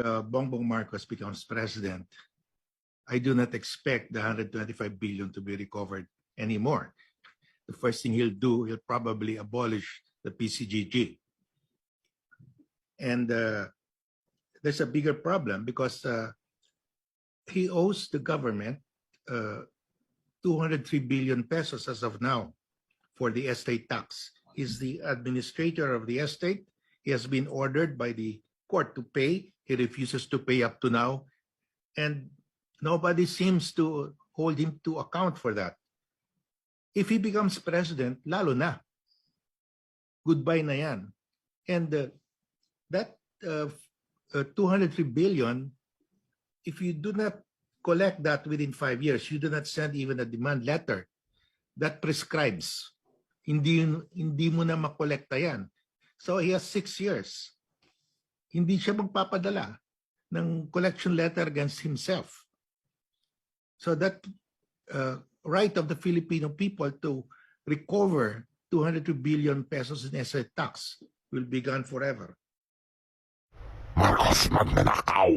Bongbong Marcos becomes president, I do not expect the 125 billion to be recovered anymore. The first thing he'll do, he'll probably abolish the PCGG. And there's a bigger problem because he owes the government 203 billion pesos as of now for the estate tax. He's the administrator of the estate. He has been ordered by the court to pay. He refuses to pay up to now. And nobody seems to hold him to account for that. If he becomes president, lalo na. Goodbye na yan. And that 203 billion, if you do not collect that within 5 years, you do not send even a demand letter, that prescribes. Hindi mo na makolekta yan. So he has 6 years. Hindi siya magpapadala ng collection letter against himself. So that right of the Filipino people to recover 202 billion pesos in estate tax will be gone forever. Marcos magnanakaw!